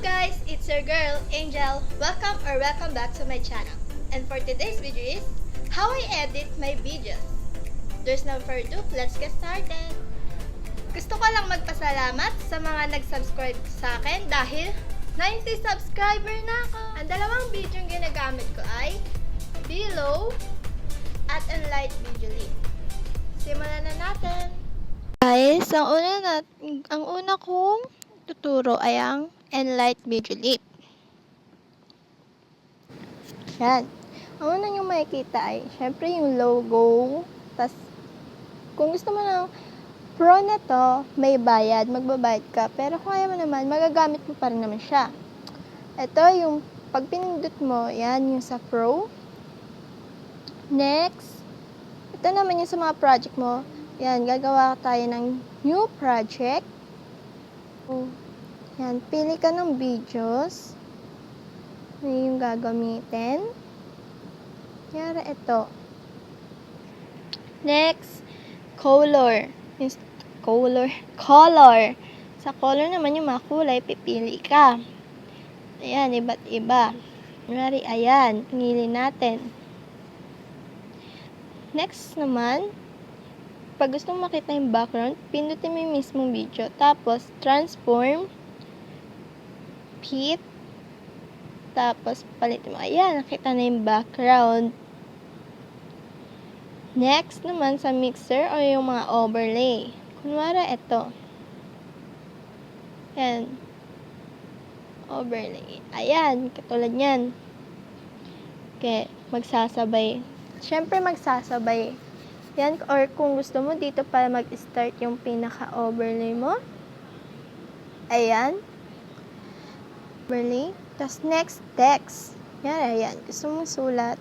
guys, it's your girl, Angel. Welcome back to my channel. And for today's video is, how I edit my videos. There's no further ado, let's get started. Gusto ko lang magpasalamat sa mga nag-subscribe sa akin dahil 90 subscriber na ako. Ang dalawang video yung ginagamit ko ay Vllo at Enlight videoleap. Simulan na natin. Guys, ang una kong tuturo ay ang Enlight videoleap. Yan. Ang una nyo makikita ay, syempre yung logo. Tas, kung gusto mo ng pro na to, may bayad. Magbabayad ka. Pero kung ayaw mo naman, magagamit mo pa rin naman siya. Ito yung, pag pinindot mo, yan yung sa pro. Next, ito naman yung sa mga project mo. Yan, gagawa tayo ng new project. Yan, pili ka ng videos. Ano yung gagamitin. Yara ito. Next, color. Color. Sa color naman yung mga kulay, pipili ka. Ayan, iba't iba. Yari, ayan, pinili natin. Next naman, pag gusto mo makita yung background, pindutin mo yung mismong video. Tapos, transform, fit, tapos palitin mo. Ayan, nakita na yung background. Next naman sa mixer o yung mga overlay. Kunwara ito. Ayan. Overlay. Ayan, katulad yan. Okay, magsasabay. Siyempre magsasabay. Yan, or kung gusto mo dito para mag-start yung pinaka-overlay mo. Ayan. Overlay. Tapos next, text. Yan, ayan. Gusto mo sulat.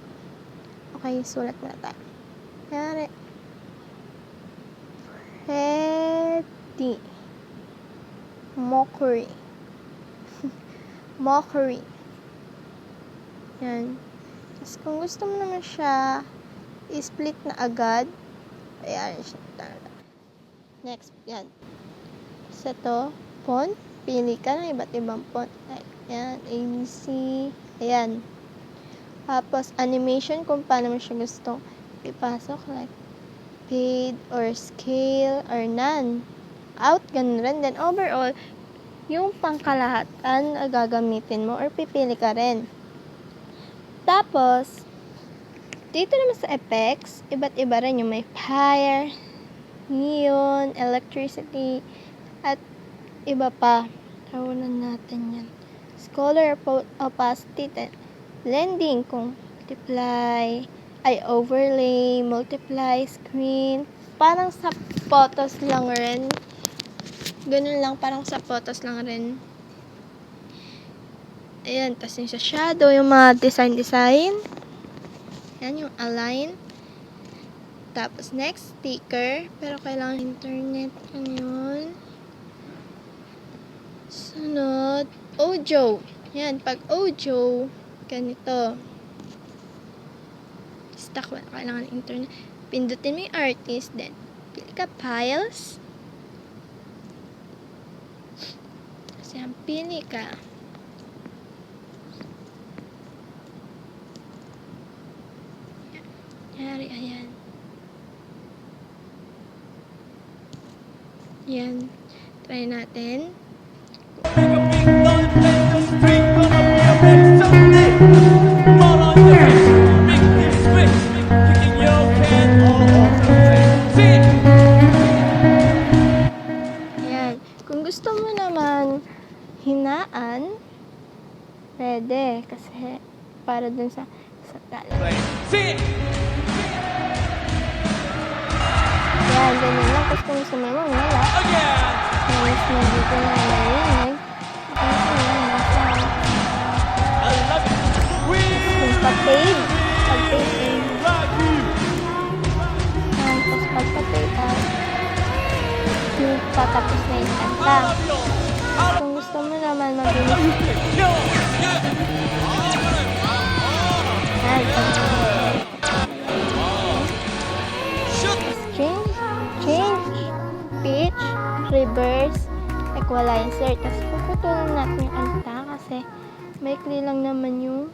Okay, sulat na tayo. Yan. Ready. Mockery. Mockery. Yan. Tapos kung gusto mo naman siya, i-split na agad. Ayan siya. Next, yan. Sa to, font. Pili ka ng iba't ibang font. Ayan, ABC. Ayan. Tapos, animation kung paano mo siya gustong ipasok. Like, fade, or scale, or none. Out, ganun rin. Then, overall, yung pangkalahatan gagamitin mo or pipili ka rin. Tapos, dito naman sa effects, iba't iba rin yung may fire, neon, electricity, at iba pa. Tawanan natin yan. Color, opacity, blending, kung overlay, multiply, screen. Parang sa photos lang rin. Ganun lang, parang sa photos lang rin. Ayan, tas yung sa shadow, yung mga design. Yan, yung align. Tapos, next, sticker. Pero kailangan internet. Ano yun? Sunod, audio. Yan, pag audio, ganito. Stuck, wala kailangan internet. Pindutin mo yung artist, then pili ka files. Kasi yan, pili ka. Yari, ayan. Yan. Try natin. Yan. Kung gusto mo naman hinaan, pwede. Kasi para dun sa tala. Yan, ganyan lang. Tapos kung gusto mo naman wala. Mas na dito na narinig. Yung pag-paid. Pag-paid. Yan, tapos pagpa-paid out. Yung patapos na yung kanta. Kung gusto mo naman mag-binis. Yan, change, pitch, reverse, equalizer. Tapos puputulan natin yung kanta kasi kasi maikli lang naman yung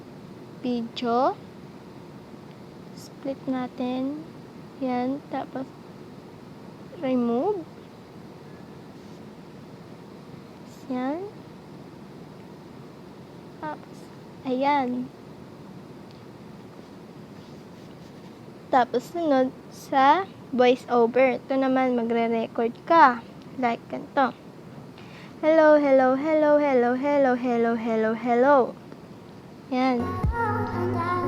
video. Split natin. Yan. Tapos, remove. Yan. Tapos, ayan. Tapos, sunod sa voice over. Ito naman, magre-record ka. Like ganito. Hello, hello, hello, hello, hello, hello, hello, hello. Yan.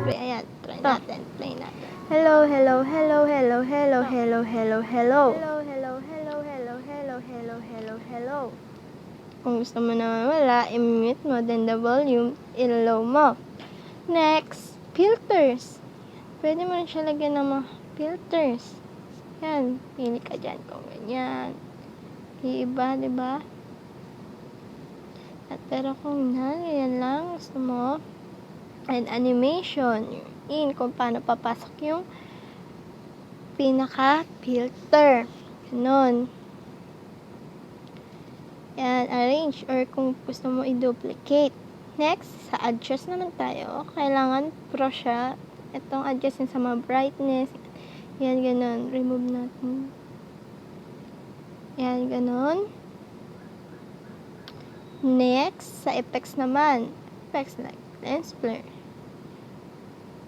Ayan. Try natin. Play natin. Hello, hello, hello, hello, hello, hello, hello, hello. Hello, hello, hello, hello, hello, hello, hello, hello. Kung gusto mo naman wala, i-mute mo, then the volume, i-low mo. Next, filters. Pwede mo rin siya lagyan ng mga filters. Yan, pili ka dyan kung ganyan. Iiba, diba? At pero kung yan lang, gusto mo, and animation, kung paano papasok yung pinaka-filter. Ganon. Yan, arrange, or kung gusto mo i-duplicate. Next, sa adjust naman tayo. Kailangan pro siya. Itong adjust sa mga brightness. Yan, ganon. Remove natin. Yan, ganon. Next, sa effects naman. Effects like lens flare.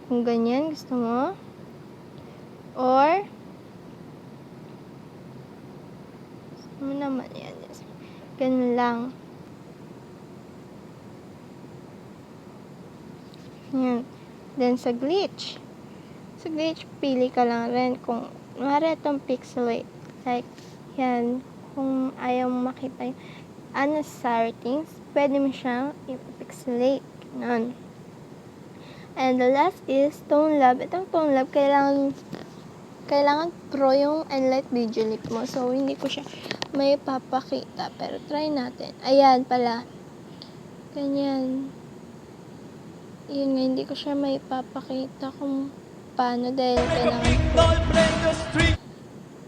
Kung ganyan, gusto mo. Or, gusto mo naman, yan. Ganun lang. Yan. Then, sa glitch. Sa glitch, pili ka lang rin kung mara itong pixelate. Like, yan. Kung ayaw mo makita yung unnecessary things, pwede mo siyang i-pixelate. Ganun. And the last is tone lab. Itong tone lab, kailangan pro yung Enlight videoleap mo. So, hindi ko siya may papakita. Pero, try natin. Ayan pala. Ganyan. Yun nga, hindi ko siya may papakita kung paano dahil kailangan ko.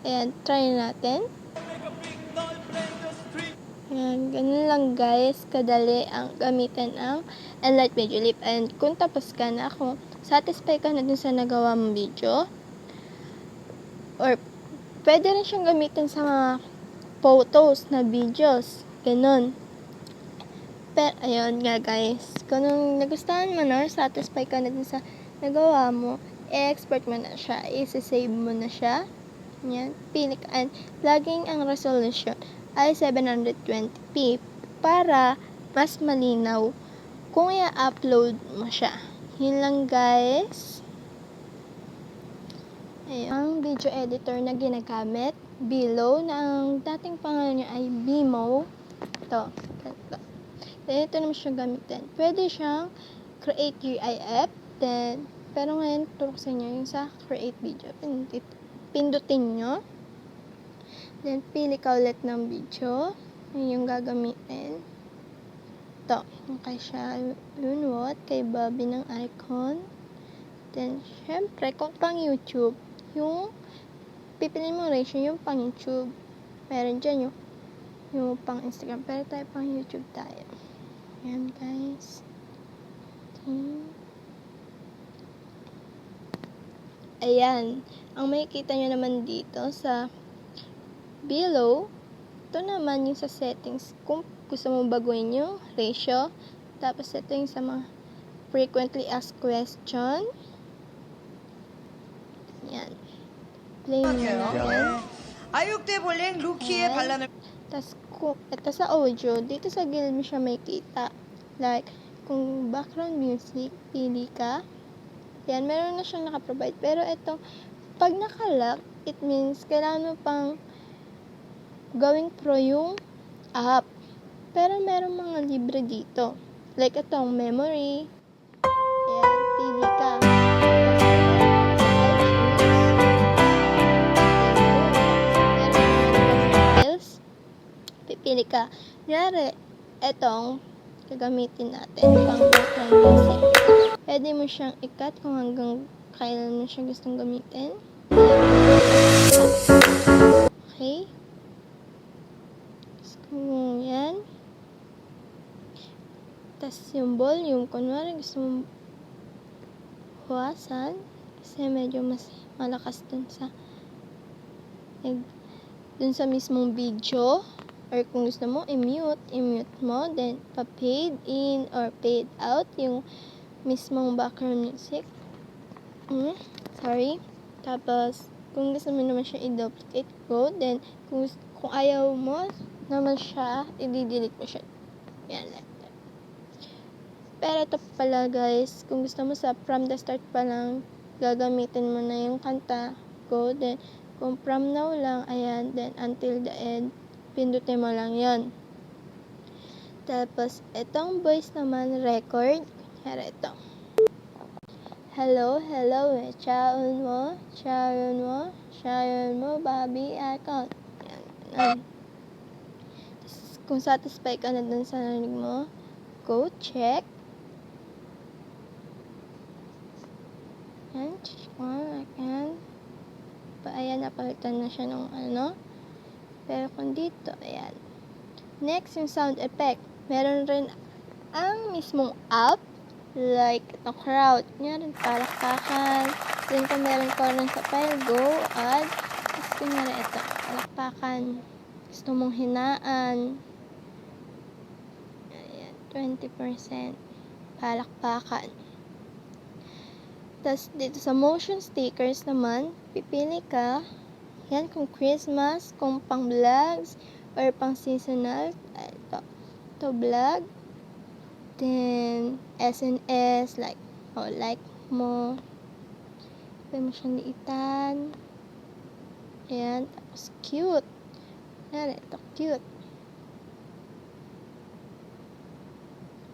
Ayan, try natin. Ayan, ganun lang guys. Kadali ang gamitin ang Enlight videoleap. And kung tapos ka na, kung satisfied ka na dun sa nagawa mong video, or pwede rin siyang gamitin sa mga photos na videos. Ganun. Pero, ayun nga guys. Kung nagustuhan mo na, satisfied ka na din sa nagawa mo, i-export mo na siya. I-save mo na siya. Yan. Pili ka. And, laging ang resolution ay 720p para mas malinaw kung i-upload mo siya. Yun lang guys. Ayun. Ang video editor na ginagamit, Vllo, na ang dating pangalan niya ay Vimo. Ito. Ito naman siya gamitin. Pwede siyang create GIF. Then, pero ngayon, turo ko sa inyo yung sa create video. Pindutin nyo. Then, pili ka ulit ng video. Yun yung gagamitin. Ito. Yung kay Lunwot, kay Bobby ng icon. Then, syempre, kung pang YouTube, yung pipiliin mo ratio yung pang YouTube. Meron dyan yung pang Instagram. Pero tayo pang YouTube tayo. Ayan guys. Ayan. Ang makikita nyo naman dito sa Vllo, ito naman yung sa settings. Kung gusto mo baguhin yung ratio. Tapos ito yung sa mga frequently asked question. Ayan. Play mo natin. 아육대 볼링 루키의 반란을 Tapos, ito sa audio, dito sa gilid mo siya may kita. Like, kung background music, pili ka. Yan, meron na siyang nakaprovide. Pero ito, pag nakalock, it means kailangan mo pang gawing pro yung app. Pero meron mga libre dito. Like, itong memory. Yan, pili ka. Pili ka. Kunyari, etong gagamitin natin pang background music. Pwede mo siyang i-cut kung hanggang kailan mo siya gustong gamitin. Okay. So, yan. Tas yung volume, kunwari gusto mong huwasan, kasi medyo mas malakas dun sa mismong video. Or kung gusto mo i-mute mo, then pa-fade in or fade out yung mismong background music. Tapos, kung gusto mo naman siya i-duplicate, go. Then, kung ayaw mo naman siya, i-delete mo siya. Yan, like that. Pero ito pala guys, kung gusto mo from the start pa lang, gagamitin mo na yung kanta, go. Then, kung from now lang, ayan, then until the end, pindutin mo lang yon. Tapos, itong voice naman, record. Kaya ito. Hello, chaon mo, baby, account. Yan. Kung satisfied ka na dun sa narinig mo, go check. Yan, check mo, ayan. Ayan, napalitan na siya ng ano. Pero kung dito, ayan. Next, yung sound effect. Meron rin ang mismong app, like the crowd. Yan, palakpakan. Then, kung meron ko rin sa file, go, add. Tapos, kunyari ito, palakpakan. Gusto mong hinaan. Ayan, 20%. Palakpakan. Tapos, dito sa motion stickers naman, pipili ka. Yan, kung Christmas, kung pang vlogs, or pang seasonal, ito vlog. Then, SNS, like mo. Pwede mo siyang liitan. Ayan, tapos cute. Ayan, ito, cute.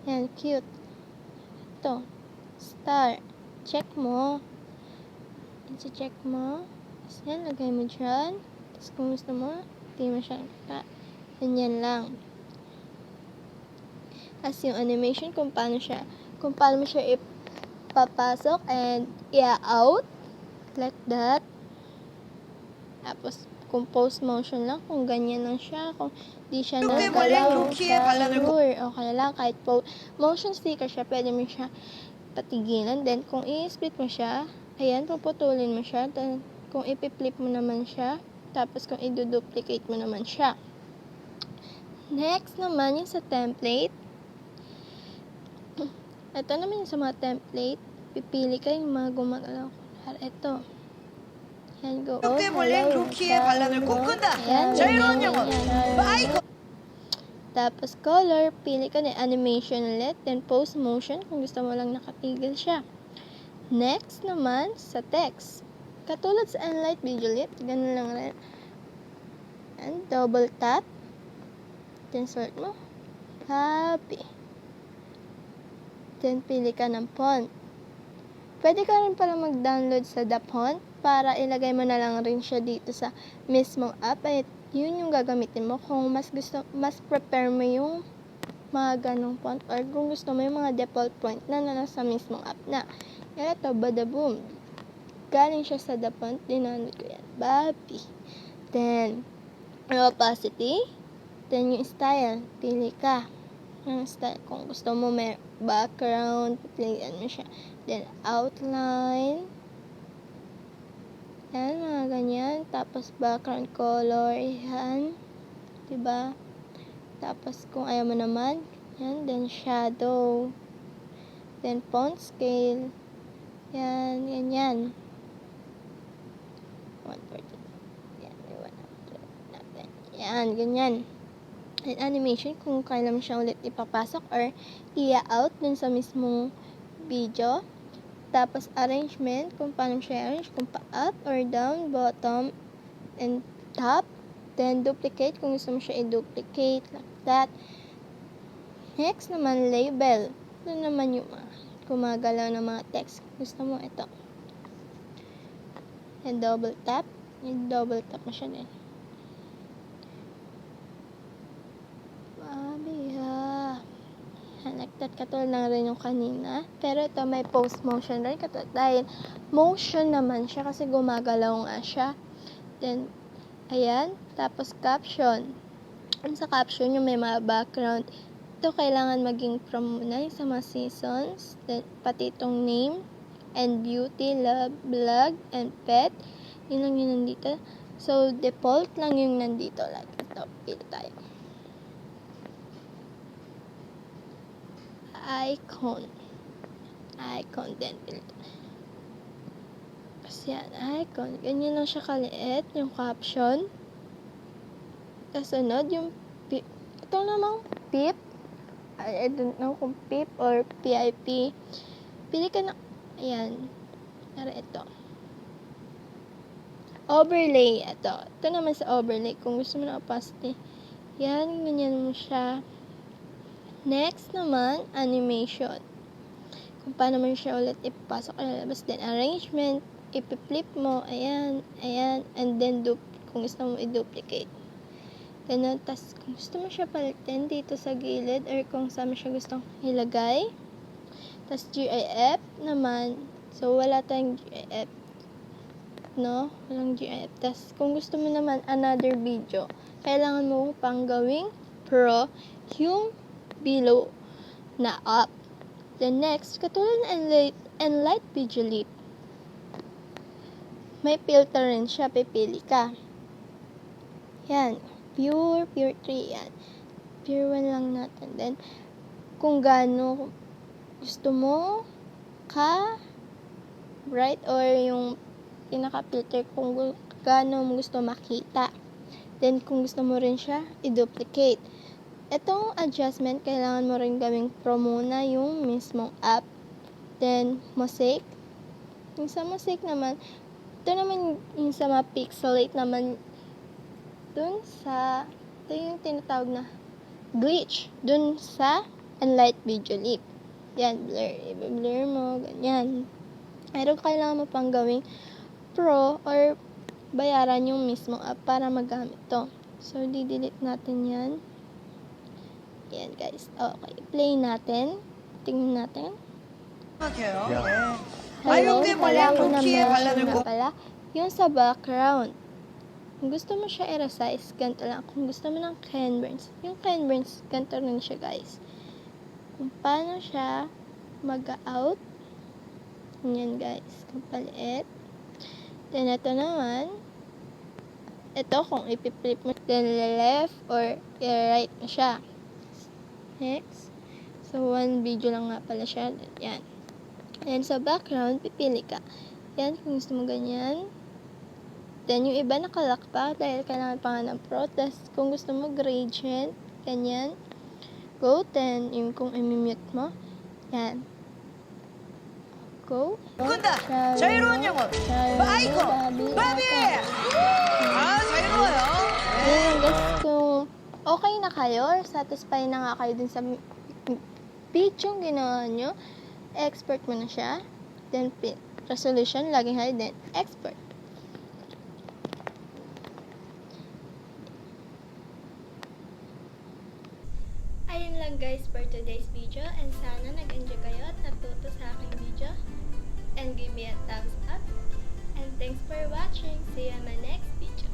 Ayan, cute. Ito, star. Check mo. I-check mo. Tapos yan, lagay mo dyan. Tapos kung gusto mo, hindi mo siya ganyan lang. Tapos yung animation, kung paano mo siya ipapasok and i-out. Like that. Tapos, kung post motion lang, kung ganyan lang siya, kung di siya nagalaw, okay lang. Kahit motion sticker siya, pwede mo siya patigilan. Then, kung i-split mo siya, ayan, puputulin mo siya. Then, kung i-flip mo naman siya, tapos kung i-duplicate mo naman siya. Next naman, yung sa template. Ito naman yung sa mga template. Pipili ka yung mga gumagalaw. Ito. Yan, go. Tapos color, pili ka na animation ulit. Then post motion kung gusto mo lang nakatigil siya. Next naman, sa text. Katulad sa Enlight, videoleap, ganun lang rin. And double tap. Then sort mo. Happy. Then pili ka ng font. Pwede ka rin pala mag-download sa the font para ilagay mo na lang rin siya dito sa mismong app. At yun yung gagamitin mo kung mas prepare mo yung mga ganong font or kung gusto mo yung mga default font na nasa mismong app na. Yan ito, badaboom. Galing siya sa the font, dinanood ko yan. Baby. Then, opacity. Then, yung style. Pili ka. Yung style. Kung gusto mo may background, pilihan mo siya. Then, outline. Yan, mga ganyan. Tapos, background color. Yan. Diba? Tapos, kung ayaw mo naman, yan. Then, shadow. Then, font scale. Yan, ganyan. 140. Yan, ganyan. And animation, kung kailan mo siya ulit ipapasok or i-out dun sa mismong video. Tapos, arrangement, kung paano siya arrange, kung pa-up or down, bottom, and top. Then, duplicate, kung gusto mo siya i-duplicate, like that. Next naman, label. Ito naman yung gumagalaw ng mga text. Gusto mo, ito. And double tap. I-double tap mo siya din. Like that, katulad lang rin yung kanina. Pero ito may post motion rin. Katulad, dahil motion naman siya kasi gumagalaw nga siya. Then, ayan. Tapos caption. Sa caption yung may mga background Ito kailangan maging from muna yung sa mga seasons, then, pati itong name, and beauty, love, blog, and pet. Yun lang yun nandito. So, default lang yung nandito. Like, ito, pili tayo. Icon, then pili tayo. Kasi yan, icon. Ganyan lang siya kaliit, yung caption. Kasunod, yung ito namang pip. I don't know kung pip or PIP. Pili ka na, ayan. Para ito. Overlay. Ito naman sa overlay. Kung gusto mo na opacity. Yan, ganyan mo siya. Next naman, animation. Kung paano mo siya ulit ipapasok o lalabas. Then, arrangement. Ipiflip mo, ayan, and then kung gusto mo i-duplicate. Ganun, tas kung gusto mo siya palitin dito sa gilid or kung saan mo siya gustong ilagay. Tas GIF naman, so wala tayong GIF, no? Walang GIF. Tas kung gusto mo naman another video, kailangan mo pang gawing pro yung Vllo na app. Then next, katulad ng Enlight videoleap, may filter rin siya, pipili ka. Yan, pure 3, yan. Pure 1 lang natin. Then, kung gaano gusto mo bright or yung pinaka-filter kung gaano mo gusto makita. Then, kung gusto mo rin siya, i-duplicate. Itong adjustment, kailangan mo rin gawing pro muna yung mismong app. Then, mosaic. Yung sa mosaic naman, ito naman yung sa mga pixelate naman dun sa, ito yung tinatawag na glitch dun sa Enlight videoleap. Yan, blur mo, ganyan. Pero kailangan mo pang gawing pro or bayaran yung mismong app para magamit to. So, di-delete natin yan. Yan, guys. Okay, play natin. Tingnan natin. 생각해요. Hello, 아육대 wala ko 볼링 na 루키에 mention 관련된 nga pala. Yung sa background. Kung gusto mo siya i-resize, ganito lang. Kung gusto mo ng Ken Burns, yung Ken Burns, ganito rin siya, guys. Kung paano siya mag-out. Yan, guys. Kung paliit. Then, ito naman. Ito, kung ipiplit mo, then left or i-right mo siya. Next. So, one video lang nga pala siya. Yan. And sa background, pipili ka. Yan, kung gusto mo ganyan. Then, yung iba nakalock pa dahil kailangan pa nga ng protest. Kung gusto mo gradient, ganyan. Go, then, yung kung i-mute mo. Yan. Go. 군다 자유로운 영혼 아이콘 바비 자유로워요. Ayun, guys, kung okay na kayo or satisfied na nga kayo dun sa video ginawa nyo, export mo na siya. Then, resolution, laging high, then export. Ayun lang guys for today's video, and sana nag-enjoy kayo at natuto sa aking video. And give me a thumbs up. And thanks for watching. See you in my next video.